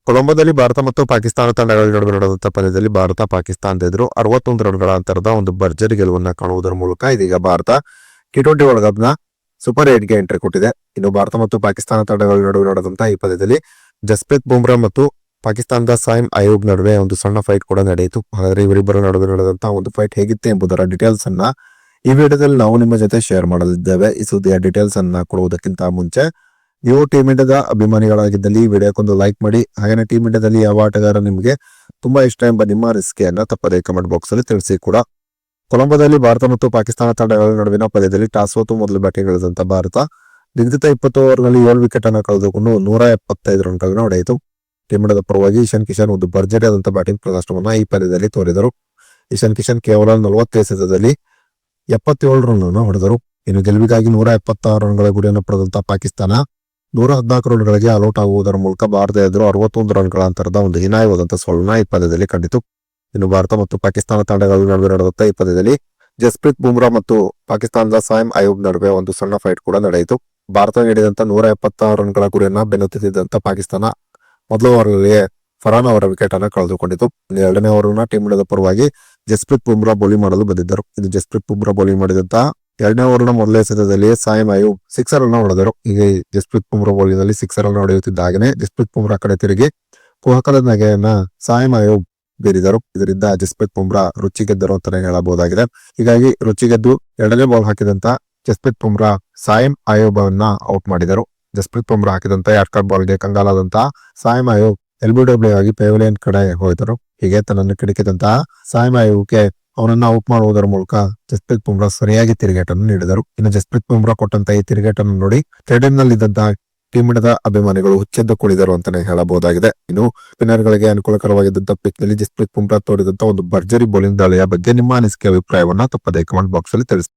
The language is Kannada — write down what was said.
ಕೊಲಂಬೋದಲ್ಲಿ ಭಾರತ ಮತ್ತು ಪಾಕಿಸ್ತಾನ ತಂಡಗಳ ನಡುವೆ ನಡೆದಂತಹ ಪಂದ್ಯದಲ್ಲಿ ಭಾರತ ಪಾಕಿಸ್ತಾನದ ಎದುರು 61 ರನ್ಗಳ ಅಂತರದ ಒಂದು ಭರ್ಜರಿ ಗೆಲುವನ್ನ ಕಾಣುವುದರ ಮೂಲಕ ಇದೀಗ ಭಾರತ ಟಿ20 ವರ್ಲ್ಡ್ ಕಪ್ ನ ಸೂಪರ್ 8 ಗೆ ಎಂಟ್ರಿ ಕೊಟ್ಟಿದೆ. ಇನ್ನು ಭಾರತ ಮತ್ತು ಪಾಕಿಸ್ತಾನ ತಂಡಗಳ ನಡುವೆ ನಡೆದಂತಹ ಈ ಪಂದ್ಯದಲ್ಲಿ ಜಸ್ಪ್ರೀತ್ ಬುಮ್ರಾ ಮತ್ತು ಪಾಕಿಸ್ತಾನದ ಸಾಯಿಮ್ ಅಯೂಬ್ ನಡುವೆ ಒಂದು ಸಣ್ಣ ಫೈಟ್ ಕೂಡ ನಡೆಯಿತು. ಹಾಗಾದ್ರೆ ಇವರಿಬ್ಬರ ನಡುವೆ ನಡೆದಂತಹ ಒಂದು ಫೈಟ್ ಹೇಗಿತ್ತು ಎಂಬುದರ ಡೀಟೇಲ್ಸ್ ಅನ್ನ ಈ ವಿಡಿಯೋದಲ್ಲಿ ನಾವು ನಿಮ್ಮ ಜೊತೆ ಶೇರ್ ಮಾಡಲಿದ್ದೇವೆ. ಈ ಸುದ್ದಿಯ ಡೀಟೇಲ್ಸ್ ಅನ್ನ ಕೊಡುವುದಕ್ಕಿಂತ ಮುಂಚೆ ನೀವು ಟೀಮ್ ಇಂಡಿಯಾದ ಅಭಿಮಾನಿಗಳಾಗಿದ್ದಲ್ಲಿ ಈ ವಿಡಿಯೋಕ್ಕೊಂದು ಲೈಕ್ ಮಾಡಿ. ಹಾಗೆ ಟೀಮ್ ಇಂಡಿಯಾದಲ್ಲಿ ಯಾವ ಆಟಗಾರ ನಿಮಗೆ ತುಂಬಾ ಇಷ್ಟ ಎಂಬ ನಿಮ್ಮ ಅನಿಸಿಕೆಯನ್ನ ತಪ್ಪದೇ ಕಮೆಂಟ್ ಬಾಕ್ಸ್ ಅಲ್ಲಿ ತಿಳಿಸಿ ಕೂಡ. ಕೊಲಂಬೋದಲ್ಲಿ ಭಾರತ ಮತ್ತು ಪಾಕಿಸ್ತಾನ ತಂಡಗಳ ನಡುವಿನ ಪಂದ್ಯದಲ್ಲಿ ಟಾಸ್ ಸೋತು ಮೊದಲು ಬ್ಯಾಟಿಂಗ್ ಇಳಿದಂತ ಭಾರತ ನಿಗದಿತ 20 ಓವರ್ನಲ್ಲಿ 7 ವಿಕೆಟ್ ಅನ್ನು ಕಳೆದುಕೊಂಡು 175 ರನ್ಗಳನ್ನು ಹೊಡೆಯಿತು. ಟೀಮ್ ಇಂಡಿಯಾದ ಪರವಾಗಿ ಇಶಾನ್ ಕಿಶನ್ ಒಂದು ಭರ್ಜರಿಯಾದಂತಹ ಬ್ಯಾಟಿಂಗ್ ಪ್ರದರ್ಶನವನ್ನ ಈ ಪಂದ್ಯದಲ್ಲಿ ತೋರಿದರು. ಇಶಾನ್ ಕಿಶನ್ ಕೇವಲ 40 ಎಸೆತದಲ್ಲಿ 77 ರನ್ ಅನ್ನು ಹೊಡೆದರು. ಇನ್ನು ಗೆಲುವಿಗಾಗಿ 176 ರನ್ಗಳ ಗುರಿಯನ್ನು ಪಡೆದಂತಹ ಪಾಕಿಸ್ತಾನ 114 ರನ್ಗಳಿಗೆ ಆಲ್ಔಟ್ ಆಗುವುದರ ಮೂಲಕ ಭಾರತ ಎದುರು 61 ರನ್ಗಳ ಅಂತರದ ಒಂದು ಹೀನಾಯವಾದಂತಹ ಸೋಲನ್ನ ಈ ಪಂದ್ಯದಲ್ಲಿ ಕಂಡಿತು. ಇನ್ನು ಭಾರತ ಮತ್ತು ಪಾಕಿಸ್ತಾನ ತಂಡಗಳ ನಡುವೆ ನಡೆದಂತಹ ಈ ಪಂದ್ಯದಲ್ಲಿ ಜಸ್ಪ್ರೀತ್ ಬುಮ್ರಾ ಮತ್ತು ಪಾಕಿಸ್ತಾನದ ಸಾಯಿಮ್ ಅಯೂಬ್ ನಡುವೆ ಒಂದು ಸಣ್ಣ ಫೈಟ್ ಕೂಡ ನಡೆಯಿತು. ಭಾರತ ನೀಡಿದಂತ 176 ರನ್ಗಳ ಗುರಿಯನ್ನ ಬೆನ್ನತ್ತಿದ್ದಂತ ಪಾಕಿಸ್ತಾನ ಮೊದಲ ಓವರ್ಗೆ ಫರಾನ್ ಅವರ ವಿಕೆಟ್ ಅನ್ನು ಕಳೆದುಕೊಂಡಿತು. ಎರಡನೇ ಓವರ್ನ ಟೀಮ್ ಇಂಡಿಯಾದ ಪರವಾಗಿ ಜಸ್ಪ್ರೀತ್ ಬುಮ್ರಾ ಬೌಲಿಂಗ್ ಮಾಡಲು ಬಂದಿದ್ದರು. ಇದು ಜಸ್ಪ್ರೀತ್ ಬುಮ್ರಾ ಬೌಲಿಂಗ್ ಮಾಡಿದಂತ ಎರಡನೇ ಓವರ್ನ ಮೊದಲ ಎಸೆತದಲ್ಲಿ ಸಾಯಿಮ್ ಅಯೂಬ್ 6 ಅನ್ನು ಹೊಡೆದರು. ಹೀಗೆ ಜಸ್ಪ್ರೀತ್ ಬುಮ್ರಾ ಬೌಲಿಂಗ್ ನಲ್ಲಿ 6 ಅನ್ನು ಹೊಡೆಯುತ್ತಿದ್ದಾಗನೇ ಜಸ್ಪ್ರೀತ್ ಬುಮ್ರಾ ಕಡೆ ತಿರುಗಿ ಕುಹಕದ ನಗೆಯನ್ನ ಸಾಯಿಮ್ ಅಯೂಬ್ ಬೀರಿದರು. ಇದರಿಂದ ಜಸ್ಪ್ರೀತ್ ಬುಮ್ರಾ ರುಚಿ ಗೆದ್ದರು ಅಂತಾನೆ ಹೇಳಬಹುದಾಗಿದೆ. ಹೀಗಾಗಿ ರುಚಿ ಗೆದ್ದು ಎರಡನೇ ಬಾಲ್ ಹಾಕಿದಂತ ಜಸ್ಪ್ರೀತ್ ಬುಮ್ರಾ ಸಾಯಿಮ್ ಅಯೂಬ್ ಅವನ್ನ ಔಟ್ ಮಾಡಿದರು. ಜಸ್ಪ್ರೀತ್ ಬುಮ್ರಾ ಹಾಕಿದಂತ ಯಾರ್ಕರ್ ಬಾಲ್ಗೆ ಕಂಗಾಲಾದಂತಹ ಸಾಯಿಮ್ ಅಯೂಬ್ LBW ಆಗಿ ಪೆವಿಲಿಯನ್ ಕಡೆ ಹೋಯಿದರು. ಹೀಗೆ ತನ್ನನ್ನು ಕಿಡಿಕಿದಂತಹ ಸಾಯಿಮ್ ಅಯೂಬ್ಗೆ ಅವನನ್ನ ಔಟ್ ಮಾಡುವುದರ ಮೂಲಕ ಜಸ್ಪ್ರೀತ್ ಬುಮ್ರಾ ಸರಿಯಾಗಿ ತಿರುಗೇಟನ್ನು ನೀಡಿದರು. ಇನ್ನು ಜಸ್ಪ್ರೀತ್ ಬುಮ್ರಾ ಕೊಟ್ಟಂತ ಈ ತಿರುಗೇಟನ್ನು ನೋಡಿ ಸ್ಟೇಡಿಯಂ ನಲ್ಲಿದ್ದಂತಹ ಟೀಮ್ ಇಂಡಿಯಾದ ಅಭಿಮಾನಿಗಳು ಹುಚ್ಚೆದ್ದು ಕುಳಿದರು ಅಂತಾನೆ ಹೇಳಬಹುದಾಗಿದೆ. ಇನ್ನು ಸ್ಪಿನ್ನರ್ ಗಳಿಗೆ ಅನುಕೂಲಕರವಾಗಿದ್ದಂತಹ ಪಿಚ್ ನಲ್ಲಿ ಜಸ್ಪ್ರೀತ್ ಬುಮ್ರಾ ತೋರಿದಂತಹ ಒಂದು ಭರ್ಜರಿ ಬೌಲಿಂಗ್ ದಾಳಿಯ ಬಗ್ಗೆ ನಿಮ್ಮ ಅನಿಸಿಕೆ ಅಭಿಪ್ರಾಯವನ್ನ ತಪ್ಪದೇ ಕಮೆಂಟ್ ಬಾಕ್ಸ್ ಅಲ್ಲಿ ತಿಳಿಸಿ.